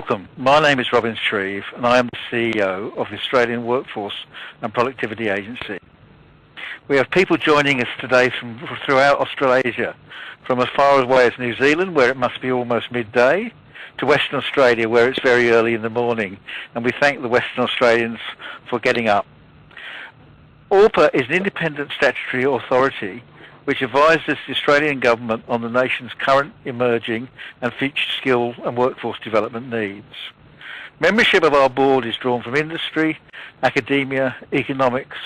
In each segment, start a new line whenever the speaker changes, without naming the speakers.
Welcome. My name is Robin Shreve and I am the CEO of the Australian Workforce and Productivity Agency. We have people joining us today from throughout Australasia, from as far away as New Zealand, where it must be almost midday, to Western Australia, where it's very early in the morning, and we thank the Western Australians for getting up. AWPA is an independent statutory authority which advises the Australian Government on the nation's current, emerging and future skill and workforce development needs. Membership of our board is drawn from industry, academia, economics,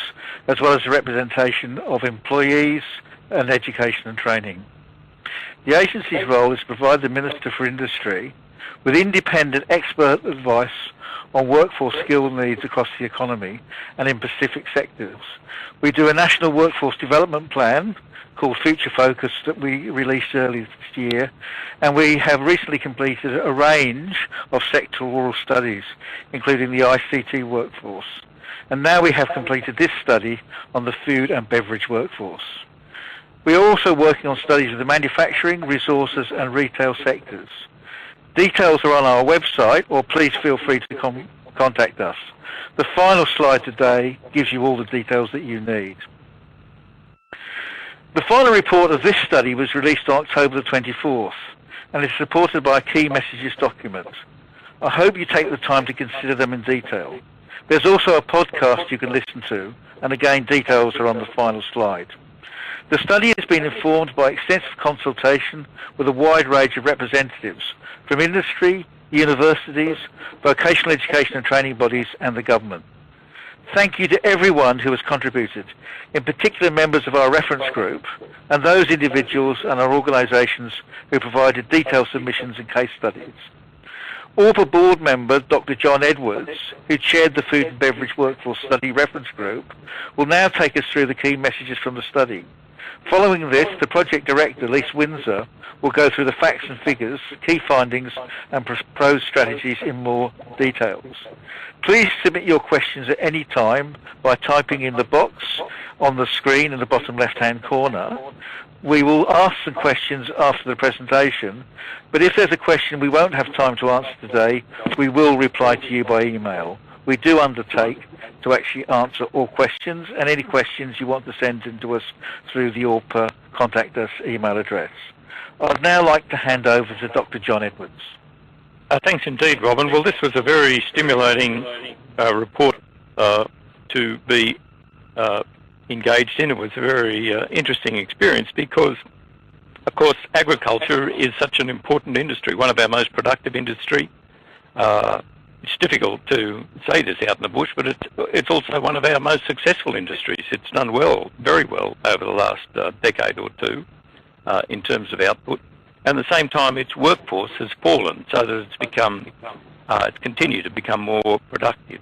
as well as the representation of employees and education and training. The agency's role is to provide the Minister for Industry with independent expert advice on workforce skill needs across the economy and in specific sectors. We do a national workforce development plan called Future Focus that we released earlier this year, and we have recently completed a range of sectoral studies, including the ICT workforce. And now we have completed this study on the food and beverage workforce. We are also working on studies of the manufacturing, resources and retail sectors. Details are on our website, or please feel free to contact us. The final slide today gives you all the details that you need. The final report of this study was released on October the 24th and is supported by a key messages document. I hope you take the time to consider them in detail. There's also a podcast you can listen to, and again details are on the final slide. The study has been informed by extensive consultation with a wide range of representatives from industry, universities, vocational education and training bodies and the government. Thank you to everyone who has contributed, in particular members of our reference group and those individuals and our organisations who provided detailed submissions and case studies. AWPA board member Dr. John Edwards, who chaired the Food and Beverage Workforce Study Reference Group, will now take us through the key messages from the study. Following this, the project director, Lise Windsor, will go through the facts and figures, key findings and proposed strategies in more details. Please submit your questions at any time by typing in the box on the screen in the bottom left-hand corner. We will ask some questions after the presentation, but if there's a question we won't have time to answer today, we will reply to you by email. We do undertake to actually answer all questions, and any questions you want to send in to us through the AWPA Contact Us email address. I'd now like to hand over to Dr. John Edwards.
Thanks indeed, Robin. Well, this was a very stimulating report to be engaged in. It was a very interesting experience because, of course, agriculture is such an important industry, one of our most productive industry. It's difficult to say this out in the bush, but it's also one of our most successful industries. It's done well, very well, over the last decade or two in terms of output. And at the same time, its workforce has fallen so that it's continued to become more productive.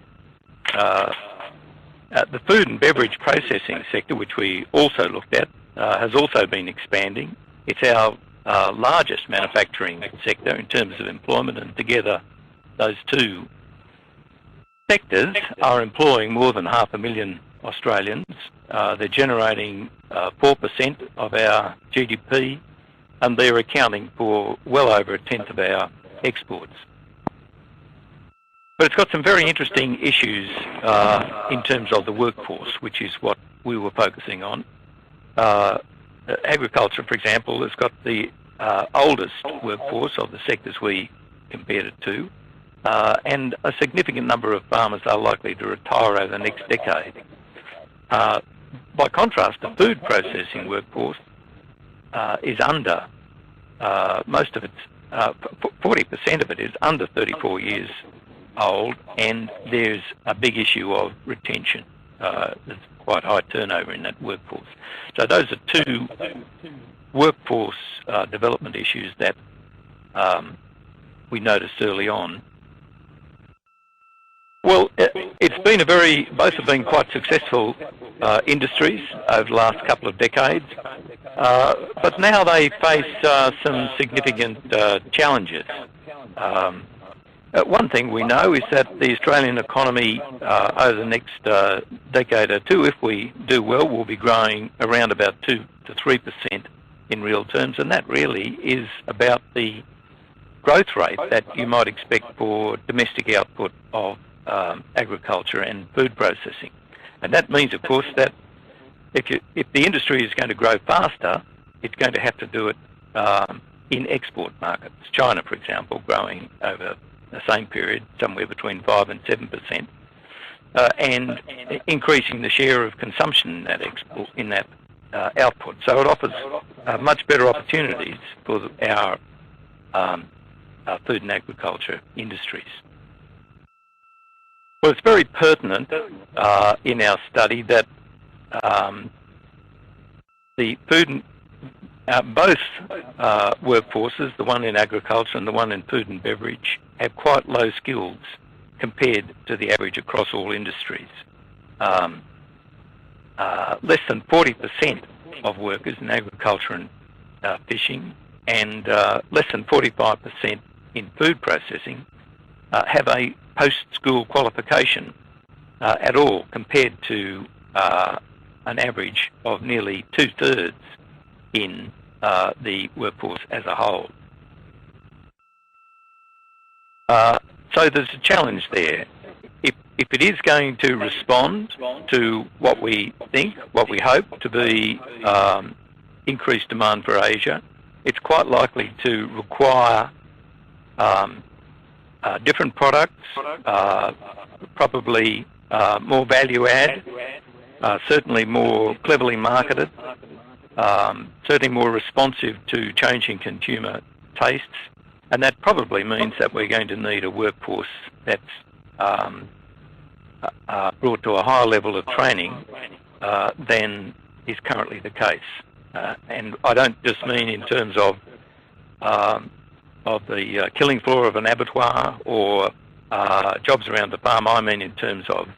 The food and beverage processing sector, which we also looked at, has also been expanding. It's our largest manufacturing sector in terms of employment, and together those two sectors are employing more than 500,000 Australians. They're generating 4% of our GDP, and they're accounting for well over a tenth of our exports. But it's got some very interesting issues in terms of the workforce, which is what we were focusing on. Agriculture, for example, has got the oldest workforce of the sectors we compared it to, and a significant number of farmers are likely to retire over the next decade. By contrast, the food processing workforce is under, most of it's, 40% of it is under 34 years old, and there's a big issue of retention. There's quite high turnover in that workforce. So those are two workforce development issues that we noticed early on. Well, both have been quite successful industries over the last couple of decades, but now they face some significant challenges. One thing we know is that the Australian economy over the next decade or two, if we do well, will be growing around about 2 to 3% in real terms, and that really is about the growth rate that you might expect for domestic output of agriculture and food processing. And that means, of course, that if the industry is going to grow faster, it's going to have to do it in export markets. China, for example, growing over the same period somewhere between 5 and 7%, and increasing the share of consumption in that export, in that output. So it offers much better opportunities for our food and agriculture industries. Well, it's very pertinent in our study that the food and both workforces, the one in agriculture and the one in food and beverage, have quite low skills compared to the average across all industries. Less than 40% of workers in agriculture and fishing, and less than 45% in food processing have a post-school qualification at all, compared to an average of nearly 2/3 in the workforce as a whole. So there's a challenge there. If it is going to respond to what we think, what we hope to be increased demand for Asia, it's quite likely to require different products, probably more value add, certainly more cleverly marketed, certainly more responsive to changing consumer tastes, and that probably means that we're going to need a workforce that's brought to a higher level of training than is currently the case. And I don't just mean in terms of the killing floor of an abattoir or jobs around the farm. I mean in terms of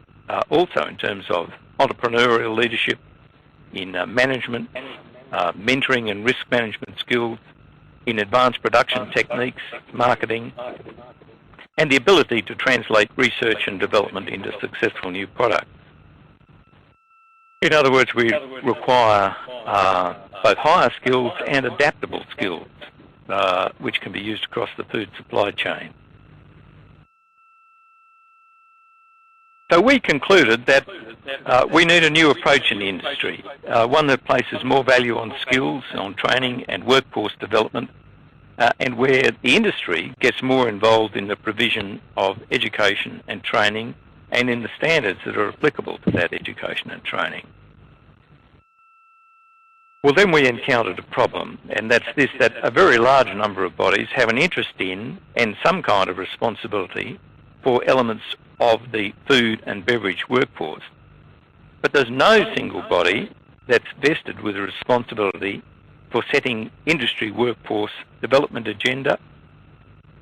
also in terms of entrepreneurial leadership, in management, mentoring and risk management skills, in advanced production techniques, marketing, and the ability to translate research and development into successful new products. In other words, we require both higher skills and adaptable skills, which can be used across the food supply chain. So we concluded that we need a new approach in the industry, one that places more value on skills, on training and workforce development, and where the industry gets more involved in the provision of education and training and in the standards that are applicable to that education and training. Well, then we encountered a problem, and that's this, that a very large number of bodies have an interest in and some kind of responsibility for elements of the food and beverage workforce. But there's no single body that's vested with a responsibility for setting industry workforce development agenda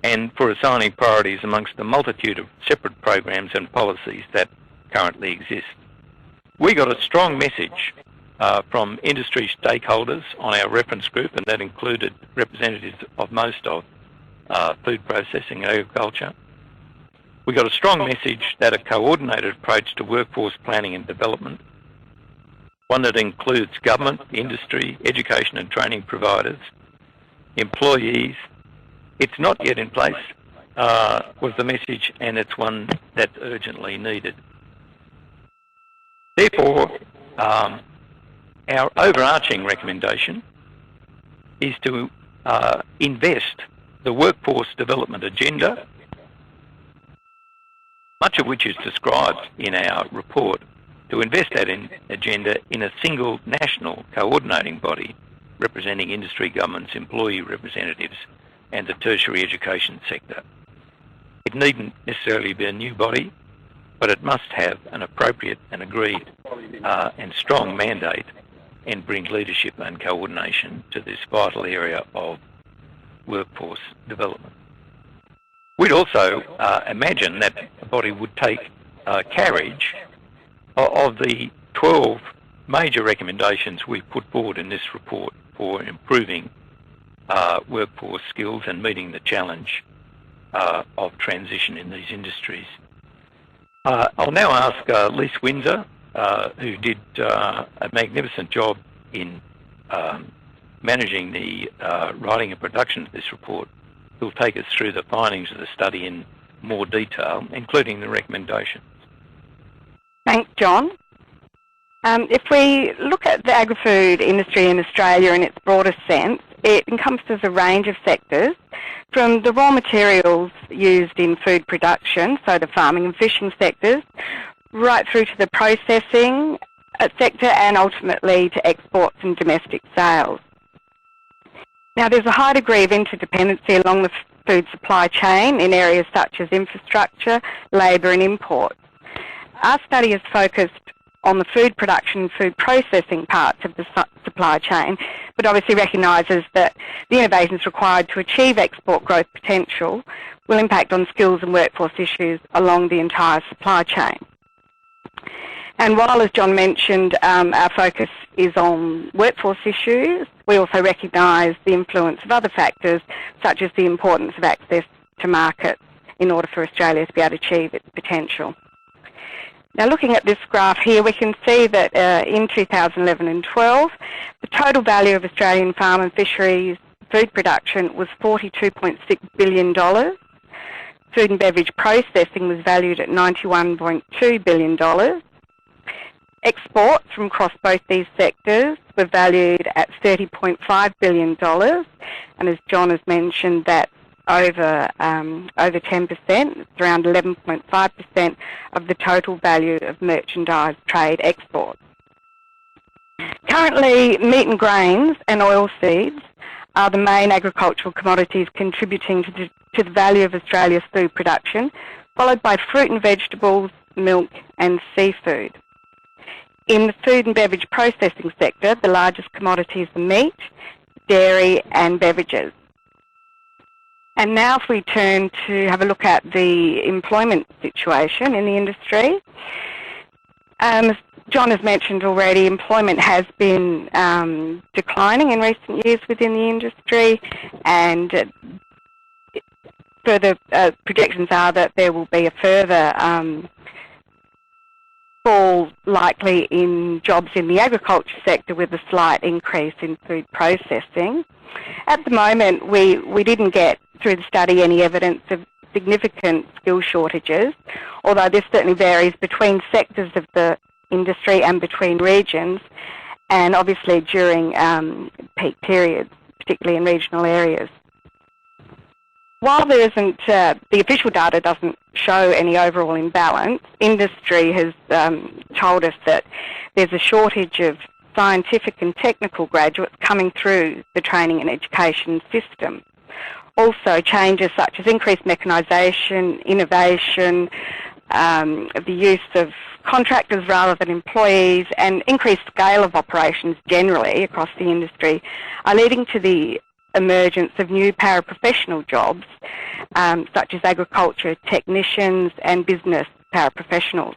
and for assigning priorities amongst the multitude of separate programs and policies that currently exist. We got a strong message from industry stakeholders on our reference group, and that included representatives of most of food processing and agriculture. We got a strong message that a coordinated approach to workforce planning and development, one that includes government, industry, education and training providers, employees, it's not yet in place, was the message, and it's one that's urgently needed. Therefore, our overarching recommendation is to invest the workforce development agenda, much of which is described in our report, to invest that agenda in a single national coordinating body representing industry, governments, employee representatives and the tertiary education sector. It needn't necessarily be a new body, but it must have an appropriate and agreed and strong mandate and bring leadership and coordination to this vital area of workforce development. We'd also imagine that the body would take carriage of the 12 major recommendations we put forward in this report for improving workforce skills and meeting the challenge of transition in these industries. I'll now ask Lise Windsor, who did a magnificent job in managing the writing and production of this report, who'll take us through the findings of the study in more detail, including the recommendations.
Thanks, John. If we look at the agri-food industry in Australia in its broadest sense, it encompasses a range of sectors, from the raw materials used in food production, so the farming and fishing sectors, right through to the processing sector and ultimately to exports and domestic sales. Now, there's a high degree of interdependency along the food supply chain in areas such as infrastructure, labour and imports. Our study is focused on the food production and food processing parts of the supply chain, but obviously recognises that the innovations required to achieve export growth potential will impact on skills and workforce issues along the entire supply chain. And while, as John mentioned, our focus is on workforce issues, we also recognise the influence of other factors, such as the importance of access to markets in order for Australia to be able to achieve its potential. Now, looking at this graph here, we can see that in 2011 and 12, the total value of Australian farm and fisheries food production was $42.6 billion. Food and beverage processing was valued at $91.2 billion. Exports from across both these sectors were valued at $30.5 billion. And as John has mentioned, that's over 10%, it's around 11.5% of the total value of merchandise trade exports. Currently, meat and grains and oilseeds are the main agricultural commodities contributing to the value of Australia's food production, followed by fruit and vegetables, milk and seafood. In the food and beverage processing sector, the largest commodities are meat, dairy and beverages. And now if we turn to have a look at the employment situation in the industry, as John has mentioned already, employment has been declining in recent years within the industry, and further projections are that there will be a further fall likely in jobs in the agriculture sector, with a slight increase in food processing. At the moment, we didn't get through the study any evidence of significant skill shortages, although this certainly varies between sectors of the industry and between regions, and obviously during peak periods, particularly in regional areas. While there isn't, the official data doesn't show any overall imbalance, industry has told us that there's a shortage of scientific and technical graduates coming through the training and education system. Also, changes such as increased mechanisation, innovation, the use of contractors rather than employees, and increased scale of operations generally across the industry are leading to the emergence of new paraprofessional jobs, such as agriculture technicians and business paraprofessionals.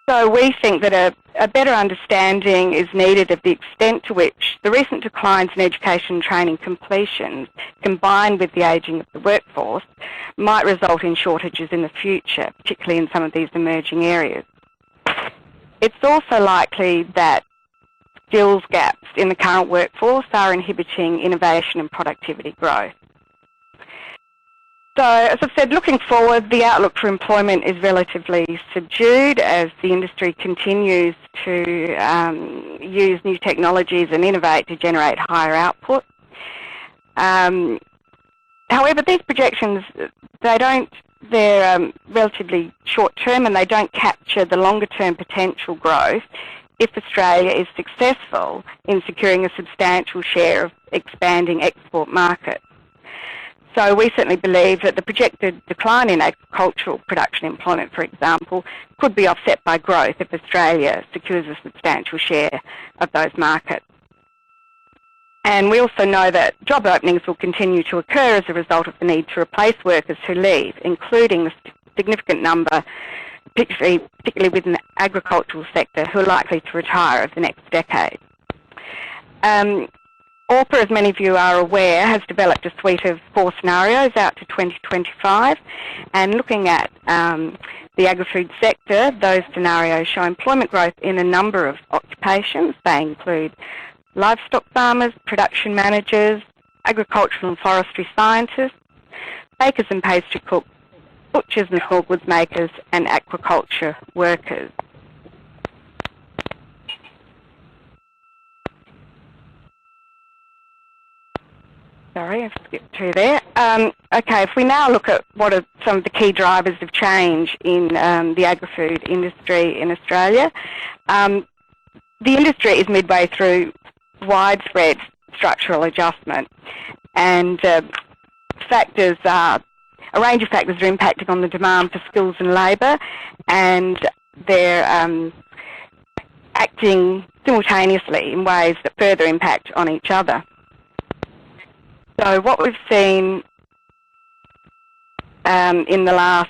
So we think that a better understanding is needed of the extent to which the recent declines in education and training completions, combined with the ageing of the workforce, might result in shortages in the future, particularly in some of these emerging areas. It's also likely that skills gaps in the current workforce are inhibiting innovation and productivity growth. So, as I've said, looking forward, the outlook for employment is relatively subdued as the industry continues to use new technologies and innovate to generate higher output. However, these projections, they're relatively short-term, and they don't capture the longer-term potential growth if Australia is successful in securing a substantial share of expanding export markets. So we certainly believe that the projected decline in agricultural production employment, for example, could be offset by growth if Australia secures a substantial share of those markets. And we also know that job openings will continue to occur as a result of the need to replace workers who leave, including the significant number, particularly within the agricultural sector, who are likely to retire over the next decade. AWPA, as many of you are aware, has developed a suite of 4 scenarios out to 2025, and looking at the agri-food sector, those scenarios show employment growth in a number of occupations. They include livestock farmers, production managers, agricultural and forestry scientists, bakers and pastry cooks, butchers and small goods makers, and aquaculture workers. Sorry, I've skipped through there. Okay, if we now look at what are some of the key drivers of change in the agri-food industry in Australia, the industry is midway through widespread structural adjustment, and a range of factors are impacting on the demand for skills and labour, and they're acting simultaneously in ways that further impact on each other. So what we've seen in the last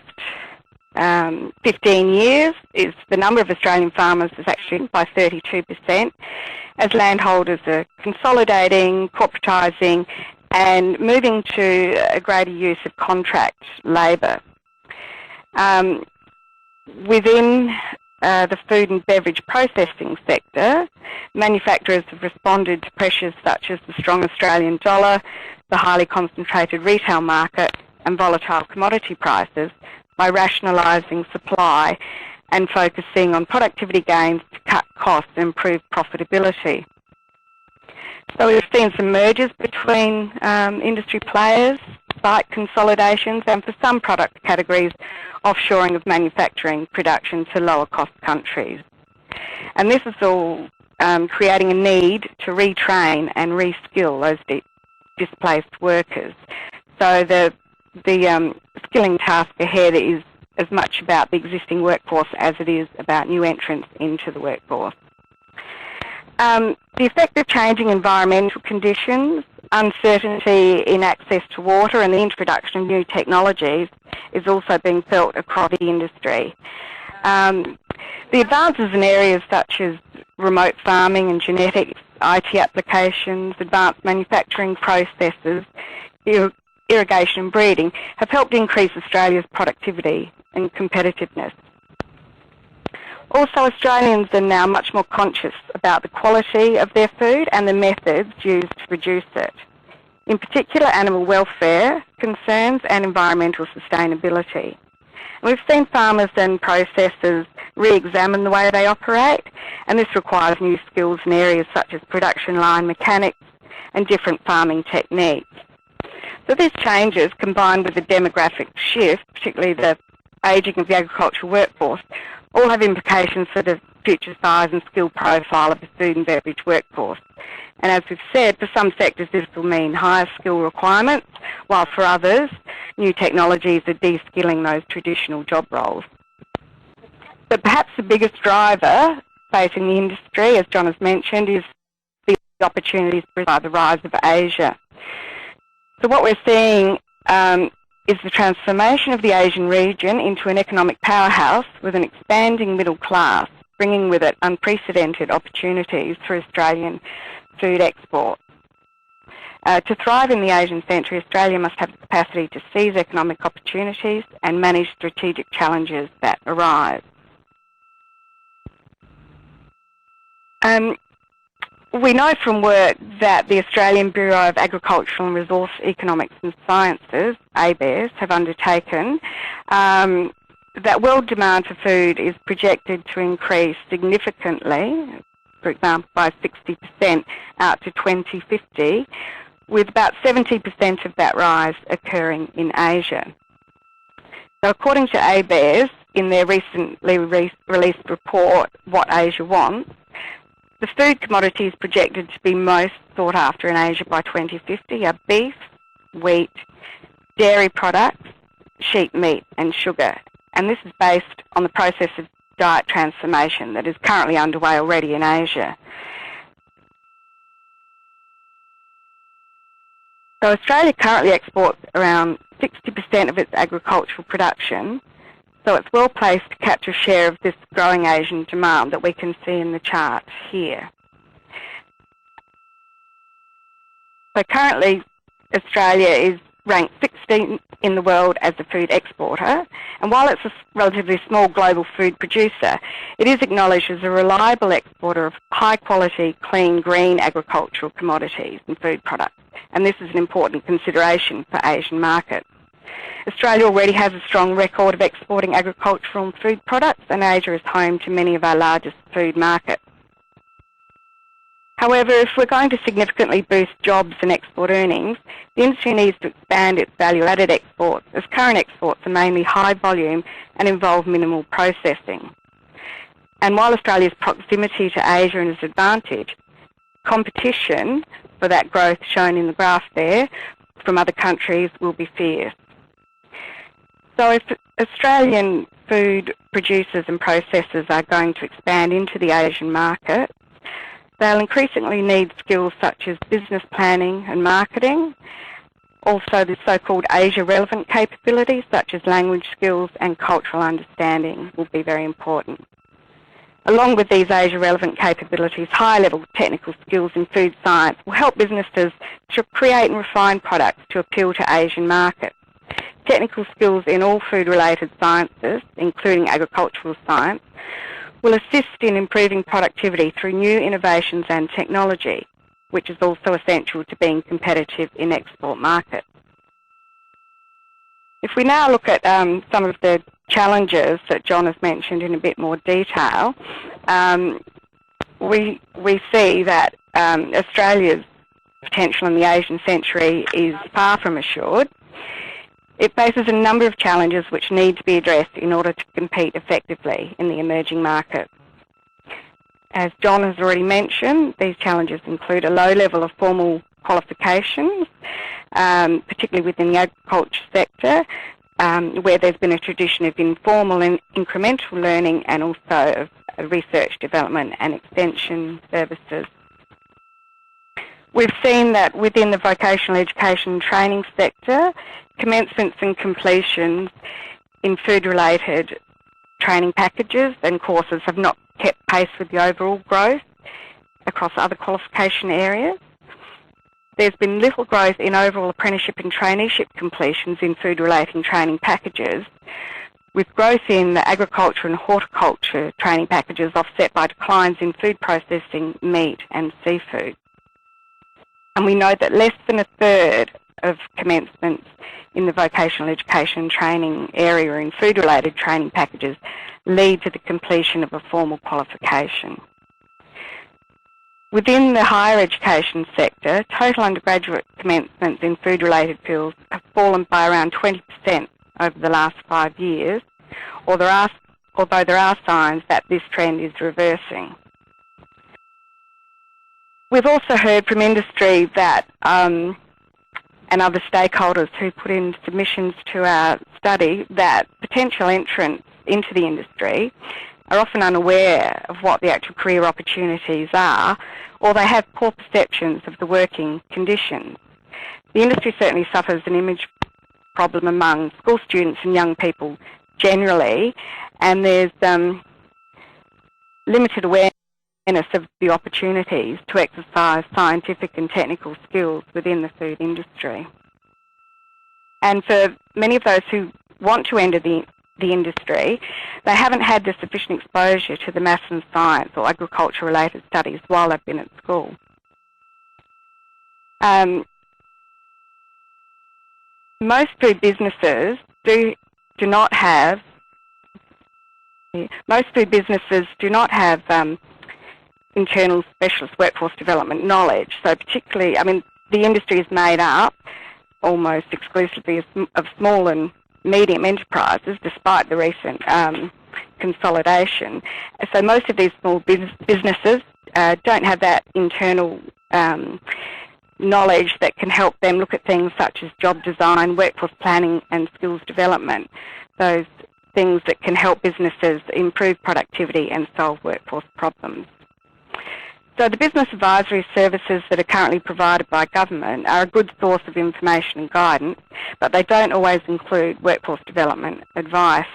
15 years is the number of Australian farmers is actually by 32%, as landholders are consolidating, corporatising, and moving to a greater use of contract labour. Within the food and beverage processing sector, manufacturers have responded to pressures such as the strong Australian dollar, the highly concentrated retail market, and volatile commodity prices by rationalising supply and focusing on productivity gains to cut costs and improve profitability. So we've seen some mergers between industry players, site consolidations, and for some product categories, offshoring of manufacturing production to lower cost countries. And this is all creating a need to retrain and reskill those displaced workers. So the skilling task ahead is as much about the existing workforce as it is about new entrants into the workforce. The effect of changing environmental conditions, uncertainty in access to water, and the introduction of new technologies is also being felt across the industry. The advances in areas such as remote farming and genetics, IT applications, advanced manufacturing processes, irrigation and breeding have helped increase Australia's productivity and competitiveness. Also, Australians are now much more conscious about the quality of their food and the methods used to produce it. In particular, animal welfare concerns and environmental sustainability. We've seen farmers and processors re-examine the way they operate, and this requires new skills in areas such as production line mechanics and different farming techniques. So these changes, combined with the demographic shift, particularly the ageing of the agricultural workforce, all have implications for the future size and skill profile of the food and beverage workforce. And as we've said, for some sectors this will mean higher skill requirements, while for others, new technologies are de-skilling those traditional job roles. But perhaps the biggest driver facing the industry, as John has mentioned, is the opportunities by the rise of Asia. So what we're seeing is the transformation of the Asian region into an economic powerhouse with an expanding middle class, bringing with it unprecedented opportunities for Australian food export. To thrive in the Asian century, Australia must have the capacity to seize economic opportunities and manage strategic challenges that arise. We know from work that the Australian Bureau of Agricultural and Resource Economics and Sciences, ABARES, have undertaken that world demand for food is projected to increase significantly, for example, by 60% out to 2050, with about 70% of that rise occurring in Asia. So according to ABARES, in their recently released report, What Asia Wants, the food commodities projected to be most sought after in Asia by 2050 are beef, wheat, dairy products, sheep meat and sugar. And this is based on the process of diet transformation that is currently underway already in Asia. So Australia currently exports around 60% of its agricultural production, so it's well placed to capture a share of this growing Asian demand that we can see in the chart here. So currently Australia is ranked 16th in the world as a food exporter, and while it's a relatively small global food producer, it is acknowledged as a reliable exporter of high-quality, clean, green agricultural commodities and food products, and this is an important consideration for Asian markets. Australia already has a strong record of exporting agricultural and food products, and Asia is home to many of our largest food markets. However, if we're going to significantly boost jobs and export earnings, the industry needs to expand its value-added exports, as current exports are mainly high volume and involve minimal processing. And while Australia's proximity to Asia is an advantage, competition for that growth shown in the graph there from other countries will be fierce. So if Australian food producers and processors are going to expand into the Asian market, they'll increasingly need skills such as business planning and marketing. Also, the so-called Asia-relevant capabilities such as language skills and cultural understanding will be very important. Along with these Asia-relevant capabilities, high-level technical skills in food science will help businesses to create and refine products to appeal to Asian markets. Technical skills in all food-related sciences, including agricultural science, will assist in improving productivity through new innovations and technology, which is also essential to being competitive in export markets. If we now look at some of the challenges that John has mentioned in a bit more detail, we see that Australia's potential in the Asian century is far from assured. It faces a number of challenges which need to be addressed in order to compete effectively in the emerging market. As John has already mentioned, these challenges include a low level of formal qualifications, particularly within the agriculture sector, where there's been a tradition of informal and incremental learning and also of research, development and extension services. We've seen that within the vocational education and training sector, commencements and completions in food-related training packages and courses have not kept pace with the overall growth across other qualification areas. There's been little growth in overall apprenticeship and traineeship completions in food-related training packages, with growth in the agriculture and horticulture training packages offset by declines in food processing, meat and seafood. And we know that less than a third of commencements in the vocational education and training area in food-related training packages lead to the completion of a formal qualification. Within the higher education sector, total undergraduate commencements in food-related fields have fallen by around 20% over the last 5 years, although there are signs that this trend is reversing. We've also heard from industry that and other stakeholders who put in submissions to our study that potential entrants into the industry are often unaware of what the actual career opportunities are, or they have poor perceptions of the working conditions. The industry certainly suffers an image problem among school students and young people generally, and there's limited awareness of the opportunities to exercise scientific and technical skills within the food industry. And for many of those who want to enter the industry, they haven't had the sufficient exposure to the maths and science or agriculture-related studies while they've been at school. Most food businesses do not have internal specialist workforce development knowledge. So particularly, the industry is made up almost exclusively of small and medium enterprises, despite the recent consolidation. So most of these small businesses don't have that internal knowledge that can help them look at things such as job design, workforce planning and skills development, those things that can help businesses improve productivity and solve workforce problems. So the business advisory services that are currently provided by government are a good source of information and guidance, but they don't always include workforce development advice.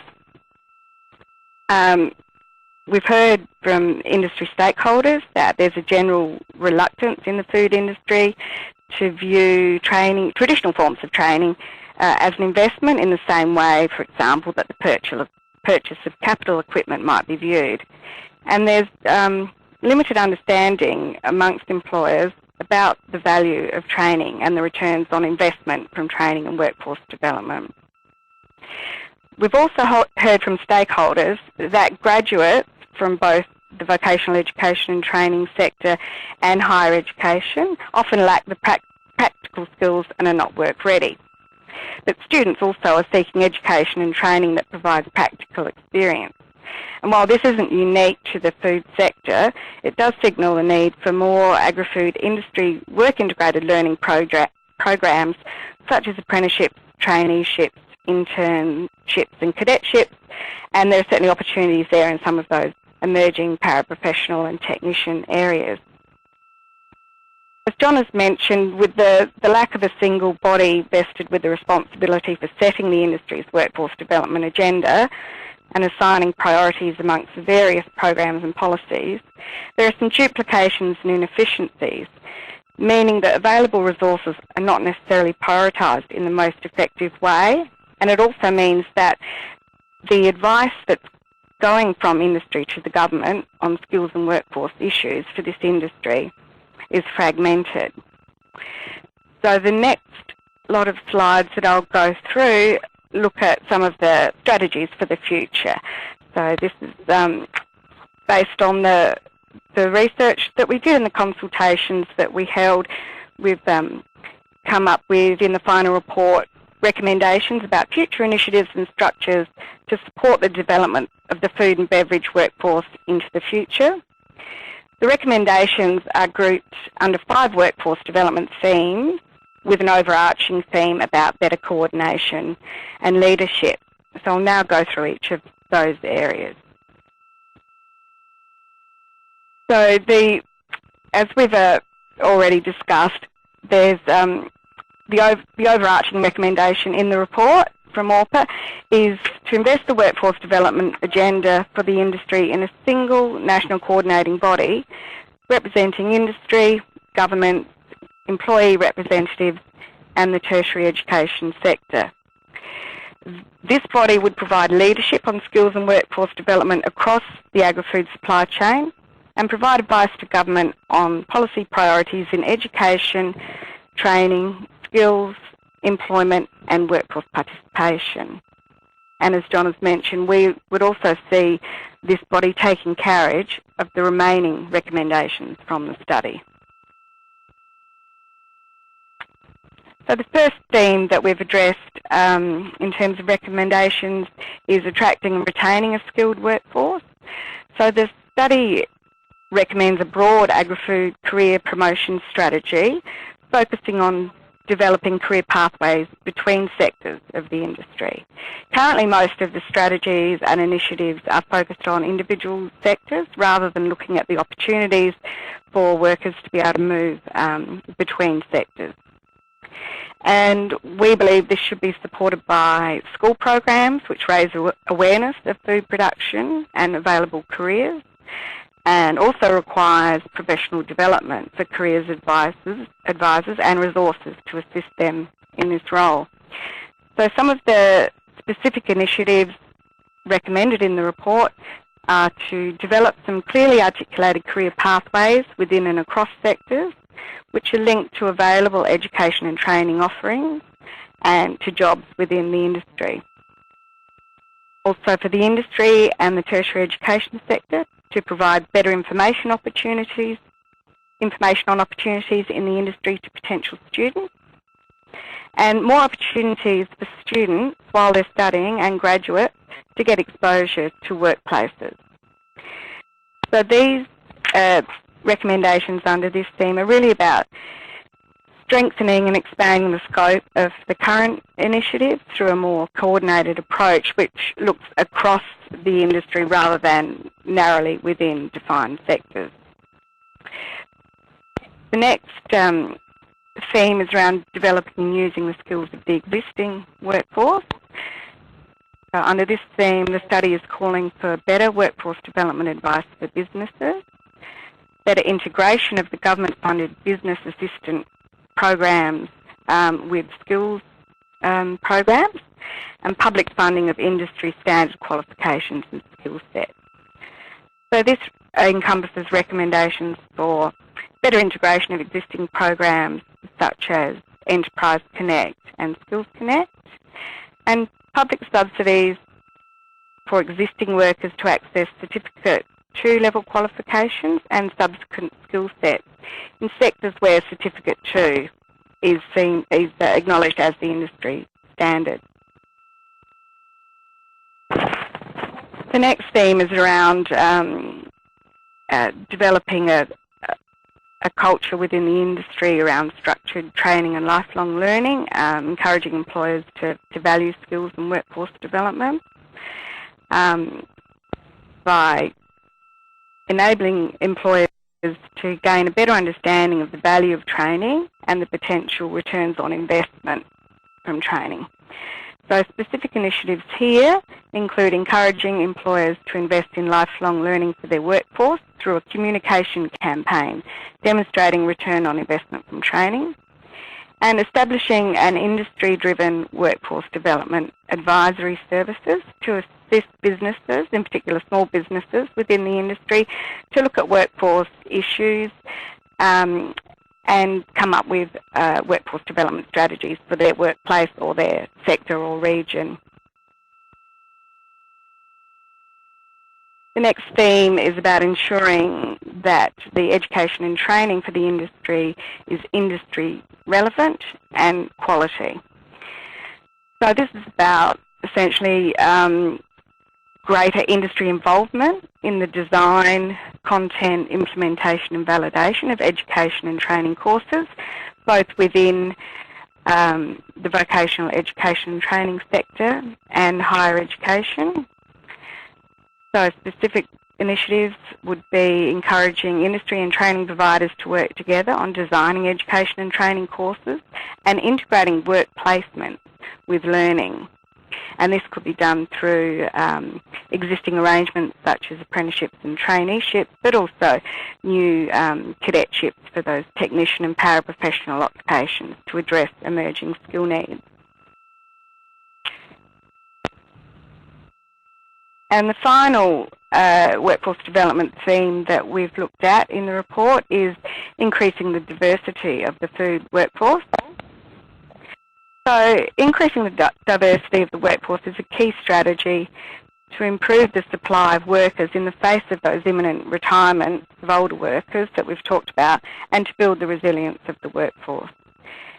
We've heard from industry stakeholders that there's a general reluctance in the food industry to view training, traditional forms of training, as an investment in the same way, for example, that the purchase of capital equipment might be viewed. And there's limited understanding amongst employers about the value of training and the returns on investment from training and workforce development. We've also heard from stakeholders that graduates from both the vocational education and training sector and higher education often lack the practical skills and are not work ready. But students also are seeking education and training that provides practical experience. And while this isn't unique to the food sector, it does signal the need for more agri-food industry work-integrated learning programs such as apprenticeships, traineeships, internships and cadetships, and there are certainly opportunities there in some of those emerging paraprofessional and technician areas. As John has mentioned, with the lack of a single body vested with the responsibility for setting the industry's workforce development agenda and assigning priorities amongst the various programs and policies, there are some duplications and inefficiencies, meaning that available resources are not necessarily prioritised in the most effective way, and it also means that the advice that's going from industry to the government on skills and workforce issues for this industry is fragmented. So the next lot of slides that I'll go through look at some of the strategies for the future. So this is based on the research that we did and the consultations that we held. We've come up with, in the final report, recommendations about future initiatives and structures to support the development of the food and beverage workforce into the future. The recommendations are grouped under 5 workforce development themes with an overarching theme about better coordination and leadership. So I'll now go through each of those areas. So as we've already discussed, there's the overarching recommendation in the report from AWPA is to invest the workforce development agenda for the industry in a single national coordinating body representing industry, government, employee representatives and the tertiary education sector. This body would provide leadership on skills and workforce development across the agri-food supply chain and provide advice to government on policy priorities in education, training, skills, employment and workforce participation. And as John has mentioned, we would also see this body taking carriage of the remaining recommendations from the study. So the first theme that we've addressed in terms of recommendations is attracting and retaining a skilled workforce. So the study recommends a broad agri-food career promotion strategy focusing on developing career pathways between sectors of the industry. Currently, most of the strategies and initiatives are focused on individual sectors rather than looking at the opportunities for workers to be able to move between sectors. And we believe this should be supported by school programs which raise awareness of food production and available careers, and also requires professional development for careers advisors and resources to assist them in this role. So some of the specific initiatives recommended in the report are to develop some clearly articulated career pathways within and across sectors, which are linked to available education and training offerings and to jobs within the industry. Also for the industry and the tertiary education sector, to provide better information on opportunities in the industry to potential students, and more opportunities for students while they're studying and graduates to get exposure to workplaces. So these recommendations under this theme are really about strengthening and expanding the scope of the current initiative through a more coordinated approach which looks across the industry rather than narrowly within defined sectors. The next theme is around developing and using the skills of the existing workforce. Under this theme, the study is calling for better workforce development advice for businesses, better integration of the government-funded business assistance programs with skills programs, and public funding of industry standard qualifications and skill sets. So this encompasses recommendations for better integration of existing programs such as Enterprise Connect and Skills Connect, and public subsidies for existing workers to access Certificate 2 level qualifications and subsequent skill sets in sectors where Certificate 2 is acknowledged as the industry standard. The next theme is around developing a culture within the industry around structured training and lifelong learning, encouraging employers to value skills and workforce development by enabling employers to gain a better understanding of the value of training and the potential returns on investment from training. So specific initiatives here include encouraging employers to invest in lifelong learning for their workforce through a communication campaign demonstrating return on investment from training, and establishing an industry-driven workforce development advisory services to assist businesses, in particular small businesses within the industry, to look at workforce issues and come up with workforce development strategies for their workplace or their sector or region. The next theme is about ensuring that the education and training for the industry is industry relevant and quality. So this is about essentially greater industry involvement in the design, content, implementation and validation of education and training courses, both within the vocational education and training sector and higher education. So specific initiatives would be encouraging industry and training providers to work together on designing education and training courses and integrating work placement with learning. And this could be done through existing arrangements such as apprenticeships and traineeships, but also new cadetships for those technician and paraprofessional occupations to address emerging skill needs. And the final workforce development theme that we've looked at in the report is increasing the diversity of the food workforce. So increasing the diversity of the workforce is a key strategy to improve the supply of workers in the face of those imminent retirements of older workers that we've talked about, and to build the resilience of the workforce.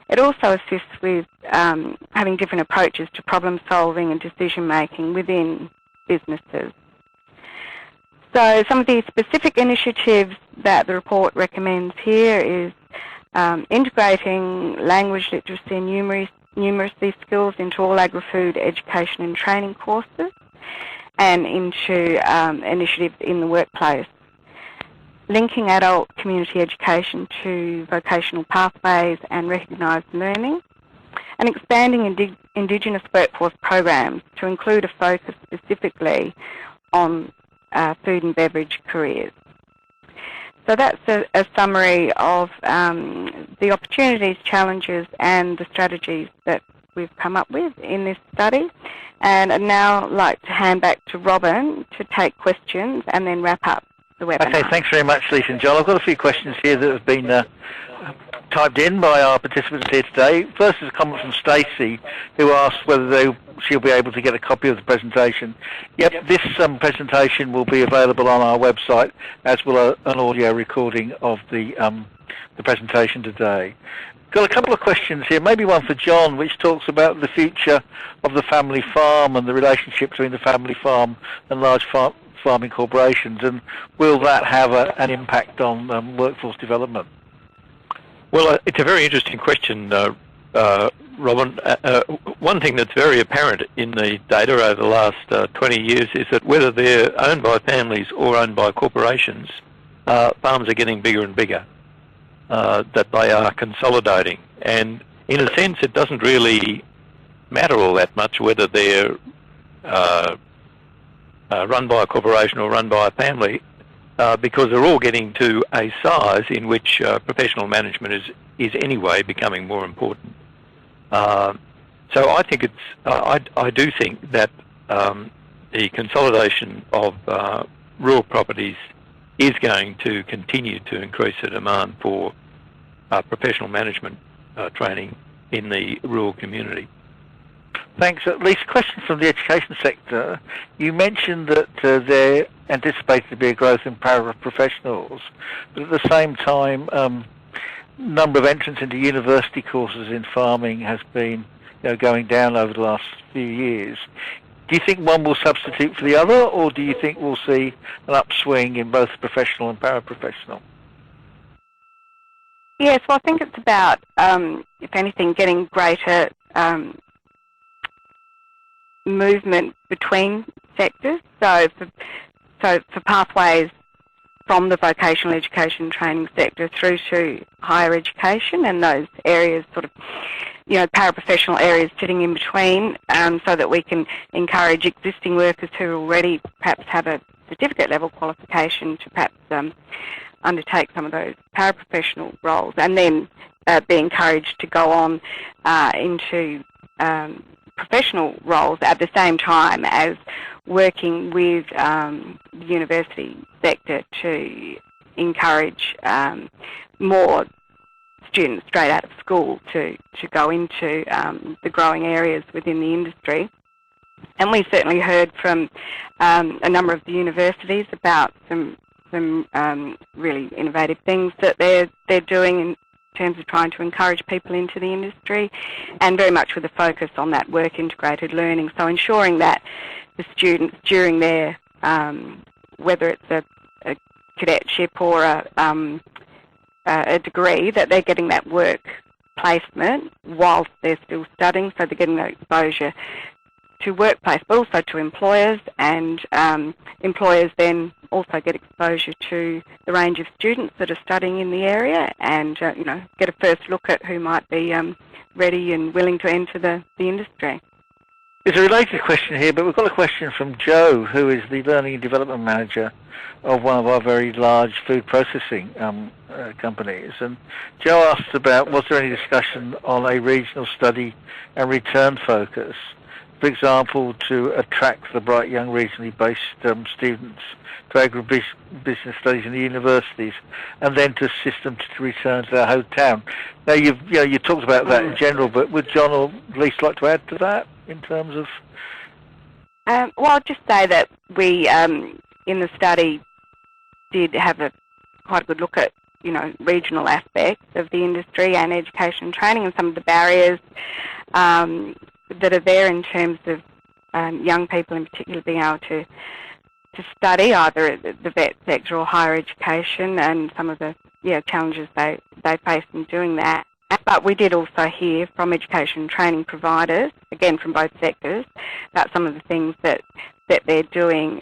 It also assists with having different approaches to problem solving and decision making within businesses. So some of the specific initiatives that the report recommends here is integrating language literacy and numeracy skills into all agri-food education and training courses and into initiatives in the workplace. Linking adult community education to vocational pathways and recognised learning, and expanding Indigenous workforce programs to include a focus specifically on food and beverage careers. So that's a summary of the opportunities, challenges and the strategies that we've come up with in this study. And I'd now like to hand back to Robin to take questions and then wrap up the webinar.
Okay, thanks very much, Lisa and John. I've got a few questions here that have been typed in by our participants here today. First is a comment from Stacey, who asked whether she'll be able to get a copy of the presentation. Yep. This presentation will be available on our website, as will an audio recording of the presentation today. Got a couple of questions here, maybe one for John, which talks about the future of the family farm and the relationship between the family farm and large farming corporations, and will that have an impact on workforce development?
Well, it's a very interesting question, Robin. One thing that's very apparent in the data over the last 20 years is that whether they're owned by families or owned by corporations, farms are getting bigger and bigger, that they are consolidating. And in a sense, it doesn't really matter all that much whether they're run by a corporation or run by a family. because they're all getting to a size in which professional management is anyway becoming more important. So I think I do think that the consolidation of rural properties is going to continue to increase the demand for professional management training in the rural community.
Thanks. At least a question from the education sector. You mentioned that there anticipated to be a growth in paraprofessionals, but at the same time, number of entrants into university courses in farming has been going down over the last few years. Do you think one will substitute for the other, or do you think we'll see an upswing in both professional and paraprofessional?
Yes, well, I think it's about, if anything, getting greater movement between sectors. So for pathways from the vocational education training sector through to higher education, and those areas sort of, paraprofessional areas sitting in between, so that we can encourage existing workers who already perhaps have a certificate level qualification to perhaps undertake some of those paraprofessional roles, and then be encouraged to go on into professional roles at the same time as working with the university sector to encourage more students straight out of school to go into the growing areas within the industry. And we certainly heard from a number of the universities about some really innovative things that they're doing in terms of trying to encourage people into the industry, and very much with a focus on that work-integrated learning. So ensuring that the students during their, whether it's a cadetship or a degree, that they're getting that work placement whilst they're still studying, so they're getting that exposure to workplace, but also to employers, and employers then also get exposure to the range of students that are studying in the area, and get a first look at who might be ready and willing to enter the industry.
It's a related question here, but we've got a question from Joe, who is the Learning and Development Manager of one of our very large food processing companies. And Joe asked about, was there any discussion on a regional study and return focus, for example, to attract the bright young regionally based students to agribusiness studies in the universities, and then to assist them to return to their hometown. Now, you talked about that in general, but would John or Lisa like to add to that in terms of?
Well, I'll just say that we, in the study, did have quite a good look at regional aspects of the industry and education and training, and some of the barriers that are there in terms of young people in particular being able to study either at the vet sector or higher education, and some of the challenges they face in doing that. But we did also hear from education and training providers, again from both sectors, about some of the things that they're doing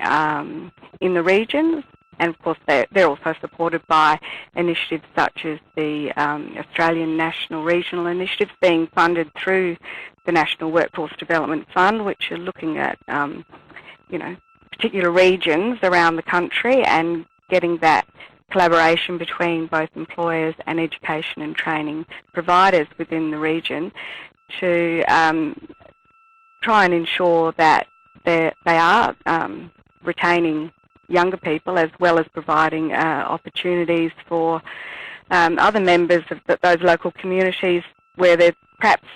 in the regions. And of course they're also supported by initiatives such as the Australian National Regional Initiatives being funded through the National Workforce Development Fund, which are looking at particular regions around the country and getting that collaboration between both employers and education and training providers within the region to try and ensure that they are retaining younger people, as well as providing opportunities for other members of those local communities where there perhaps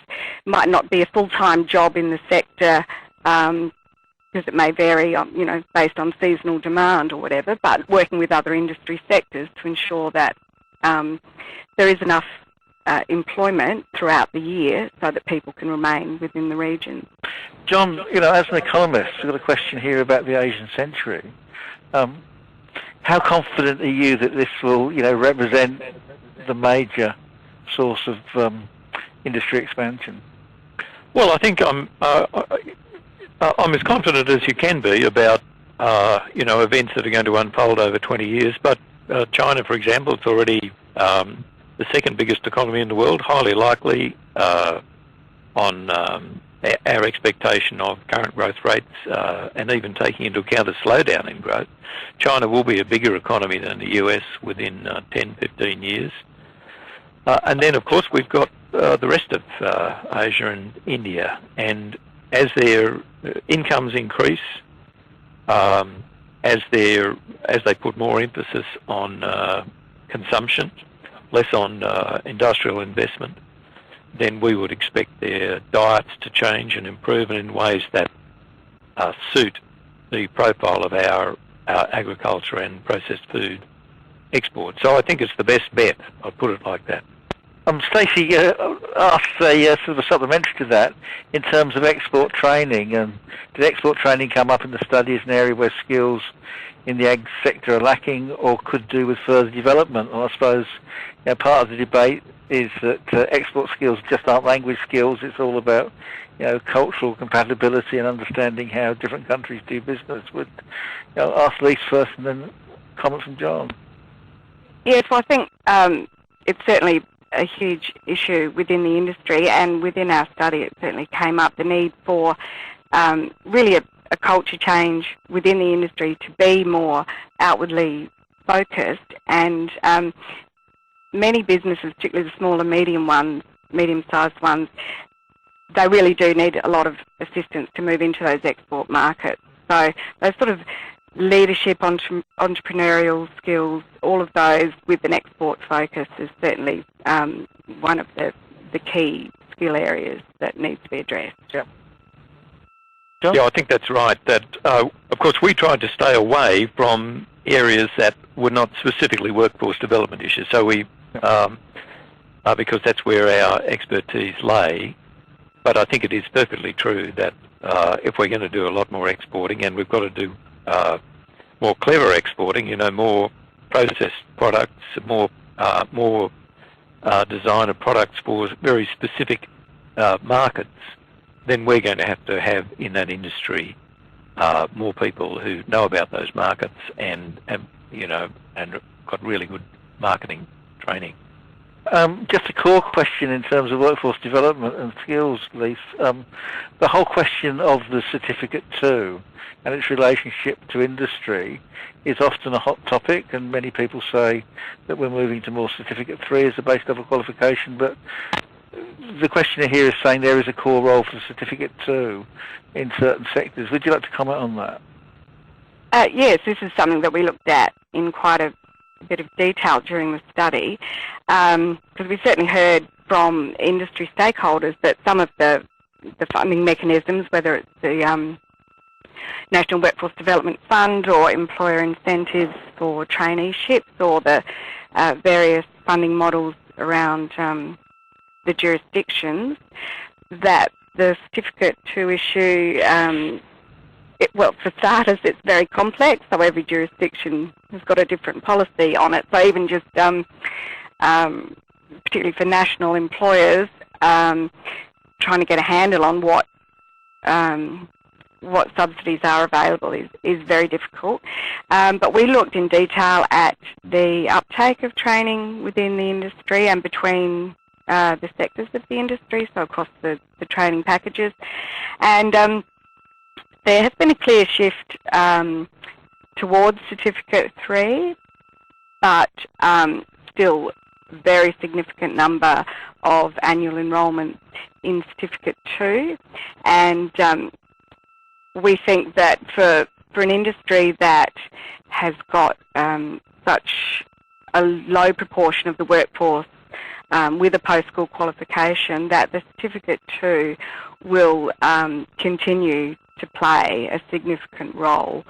might not be a full-time job in the sector, because it may vary on, based on seasonal demand or whatever, but working with other industry sectors to ensure that there is enough employment throughout the year so that people can remain within the region.
John, as an economist, we've got a question here about the Asian century. How confident are you that this will, represent the major source of industry expansion?
Well, I think I'm as confident as you can be about, events that are going to unfold over 20 years. But China, for example, it's already the second biggest economy in the world, highly likely on our expectation of current growth rates, and even taking into account a slowdown in growth, China will be a bigger economy than the US within 10, 15 years. And then, of course, we've got the rest of Asia and India. And as their incomes increase, as they put more emphasis on consumption, less on industrial investment, then we would expect their diets to change and improve in ways that suit the profile of our agriculture and processed food export. So I think it's the best bet. I'll put it like that.
Stacey asked a sort of a supplementary to that in terms of export training. And did export training come up in the study as an area where skills in the ag sector are lacking or could do with further development? And I suppose part of the debate is that export skills just aren't language skills. It's all about cultural compatibility and understanding how different countries do business. Would ask Lise first and then comment from John.
Yes, well, I think it's certainly a huge issue within the industry, and within our study it certainly came up, the need for really a culture change within the industry to be more outwardly focused. And many businesses, particularly the smaller medium-sized ones, they really do need a lot of assistance to move into those export markets. So those sort of leadership, entrepreneurial skills, all of those with an export focus is certainly one of the key skill areas that needs to be addressed.
Yeah.
Yeah, I think that's right. That of course we tried to stay away from areas that were not specifically workforce development issues. So we, because that's where our expertise lay. But I think it is perfectly true that if we're going to do a lot more exporting, and we've got to do more clever exporting, more processed products, more designer products for very specific markets, then we're going to have in that industry more people who know about those markets and got really good marketing training.
Just a core question in terms of workforce development and skills, Lise. The whole question of the Certificate 2 and its relationship to industry is often a hot topic, and many people say that we're moving to more Certificate 3 as a base level qualification, but the questioner here is saying there is a core role for Certificate 2 in certain sectors. Would you like to comment on that?
Yes, this is something that we looked at in quite a bit of detail during the study, because we certainly heard from industry stakeholders that some of the funding mechanisms, whether it's the National Workforce Development Fund or employer incentives for traineeships, or the various funding models around the jurisdictions, that the Certificate 2 issue, well, for starters, it's very complex, so every jurisdiction has got a different policy on it. So even just, particularly for national employers, trying to get a handle on what subsidies are available is very difficult. But we looked in detail at the uptake of training within the industry and between the sectors of the industry, so across the training packages. And there has been a clear shift towards Certificate 3, but still very significant number of annual enrolments in Certificate 2. And we think that for an industry that has got such a low proportion of the workforce with a post-school qualification, that the Certificate 2 will continue to play a significant role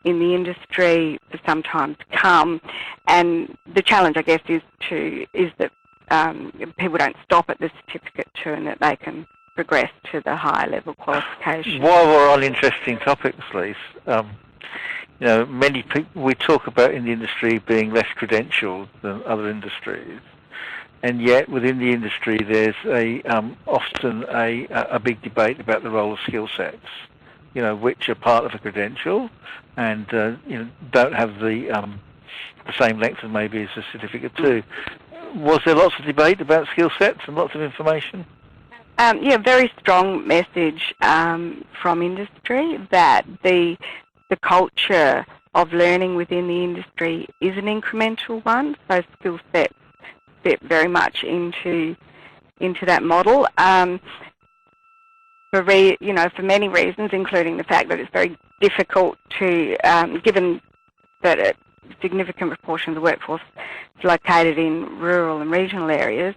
in the industry for some time to come. And the challenge, I guess, is that people don't stop at the Certificate 2 and that they can progress to the higher level qualification.
While we're on interesting topics, Lise, many people we talk about in the industry being less credentialed than other industries, and yet within the industry there's often a big debate about the role of skill sets, which are part of a credential and don't have the same length as maybe as a Certificate 2. Was there lots of debate about skill sets and lots of information?
Yeah, very strong message from industry that the culture of learning within the industry is an incremental one. So skill sets fit very much into that model. For many reasons, including the fact that it's very difficult to, given that a significant proportion of the workforce is located in rural and regional areas,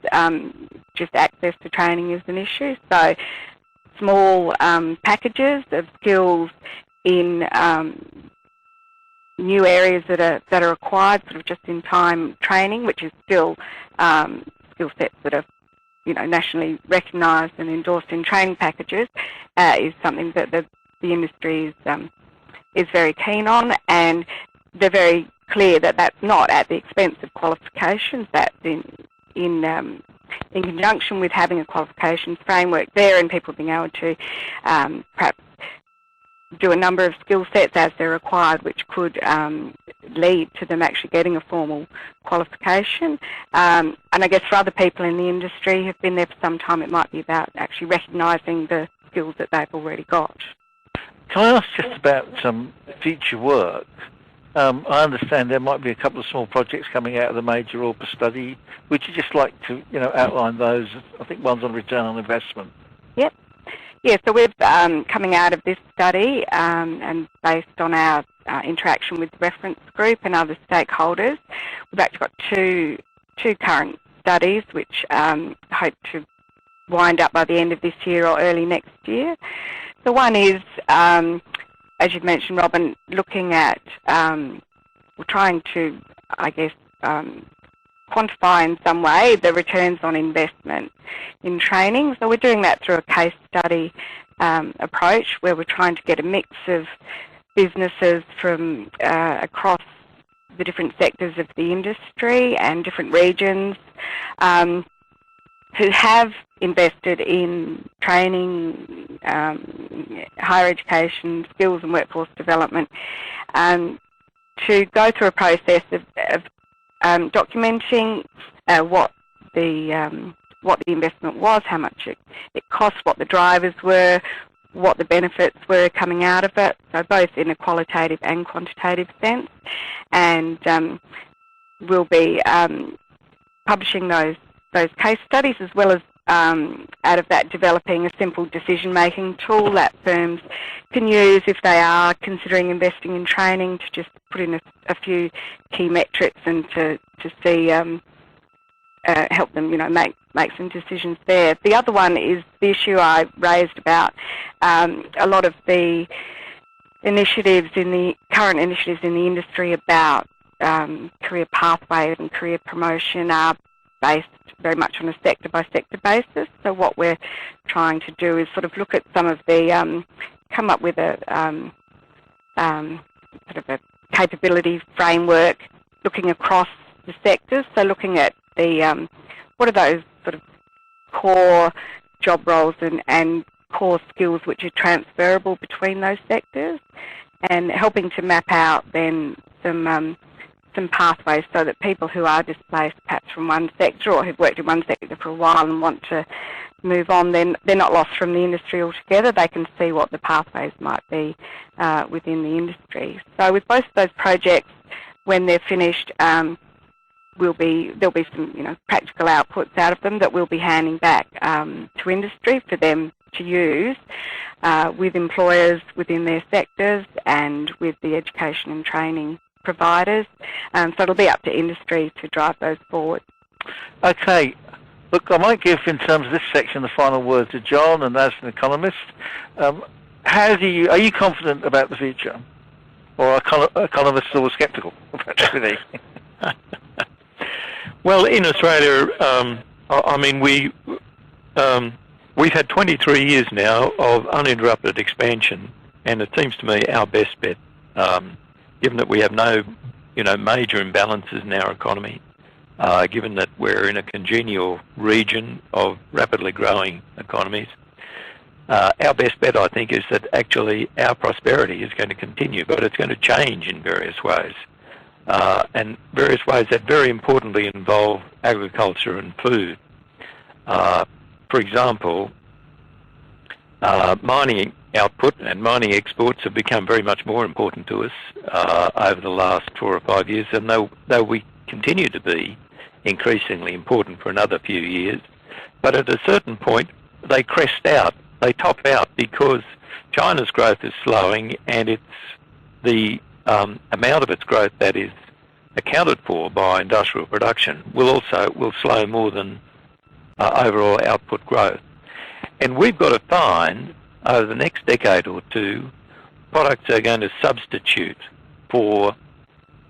just access to training is an issue. So small packages of skills in new areas that are required, sort of just-in-time training, which is still skill sets that are nationally recognised and endorsed in training packages, is something that the industry is very keen on, and they're very clear that that's not at the expense of qualifications. That's in conjunction with having a qualifications framework there, and people being able to perhaps do a number of skill sets as they're required, which could lead to them actually getting a formal qualification. And I guess for other people in the industry who've been there for some time, it might be about actually recognising the skills that they've already got.
Can I ask just about future work? I understand there might be a couple of small projects coming out of the major AWPA study. Would you just like to outline those? I think one's on return on investment.
Yep. Yeah, so we're coming out of this study and based on our interaction with the reference group and other stakeholders, we've actually got two current studies which hope to wind up by the end of this year or early next year. So one is, as you've mentioned, Robin, looking at, we're trying to, I guess, quantify in some way the returns on investment in training. So we're doing that through a case study approach, where we're trying to get a mix of businesses from across the different sectors of the industry and different regions who have invested in training, higher education, skills and workforce development, to go through a process of documenting what the investment was, how much it cost, what the drivers were, what the benefits were coming out of it, so both in a qualitative and quantitative sense. And we'll be publishing those case studies, as well as out of that developing a simple decision-making tool that firms can use if they are considering investing in training, to just put in a few key metrics and to see, help them, make some decisions there. The other one is the issue I raised about a lot of the current initiatives in the industry about career pathways and career promotion are based very much on a sector-by-sector basis. So what we're trying to do is sort of look at some of the, come up with a sort of a capability framework looking across the sectors. So looking at the, what are those sort of core job roles and core skills which are transferable between those sectors, and helping to map out then some pathways so that people who are displaced perhaps from one sector or who've worked in one sector for a while and want to move on, then they're not lost from the industry altogether. They can see what the pathways might be within the industry. So with both of those projects, when they're finished, there'll be some practical outputs out of them that we'll be handing back to industry for them to use with employers within their sectors and with the education and training providers. So it'll be up to industry to drive those forward.
Okay. Look, I might give, in terms of this section, the final word to John, and as an economist, are you confident about the future? Or are economists always sceptical about everything?
Well, in Australia, I mean, we've had 23 years now of uninterrupted expansion, and it seems to me our best bet, given that we have no, major imbalances in our economy, given that we're in a congenial region of rapidly growing economies. Our best bet, I think, is that actually our prosperity is going to continue, but it's going to change in various ways. And various ways that very importantly involve agriculture and food. For example, mining output and mining exports have become very much more important to us over the last 4 or 5 years, and though we continue to be increasingly important for another few years, but at a certain point they crest out, they top out, because China's growth is slowing, and it's the amount of its growth that is accounted for by industrial production will slow more than overall output growth. And we've got to find, over the next decade or two, products that are going to substitute for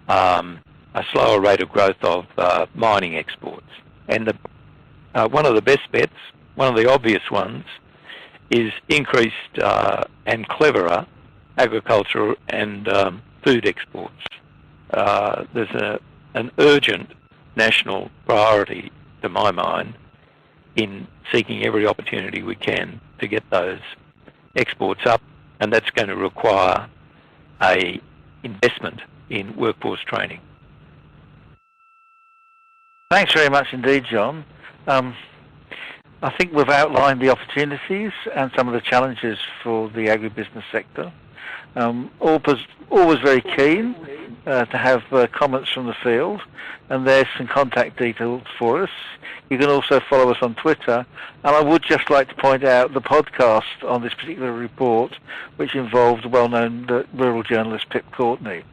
a slower rate of growth of mining exports. And one of the best bets, one of the obvious ones, is increased and cleverer agricultural and food exports. There's an urgent national priority, to my mind, in seeking every opportunity we can to get those exports up, and that's going to require an investment in workforce training.
Thanks very much indeed, John. I think we've outlined the opportunities and some of the challenges for the agribusiness sector. AWPA's always very keen to have comments from the field, and there's some contact details for us. You can also follow us on Twitter, and I would just like to point out the podcast on this particular report, which involved well-known rural journalist Pip Courtney.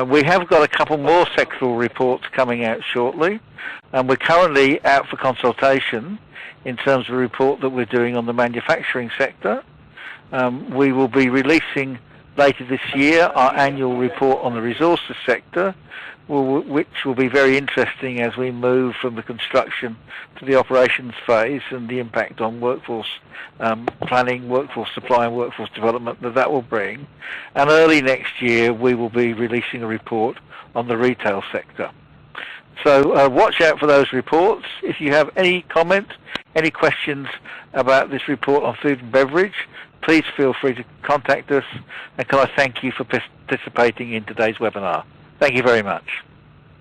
We have got a couple more sectoral reports coming out shortly, and we're currently out for consultation in terms of a report that we're doing on the manufacturing sector. We will be releasing later this year our annual report on the resources sector, which will be very interesting as we move from the construction to the operations phase and the impact on workforce planning, workforce supply and workforce development that will bring. And early next year we will be releasing a report on the retail sector. So watch out for those reports. If you have any comment, any questions about this report on food and beverage, please feel free to contact us, and can I thank you for participating in today's webinar. Thank you very much.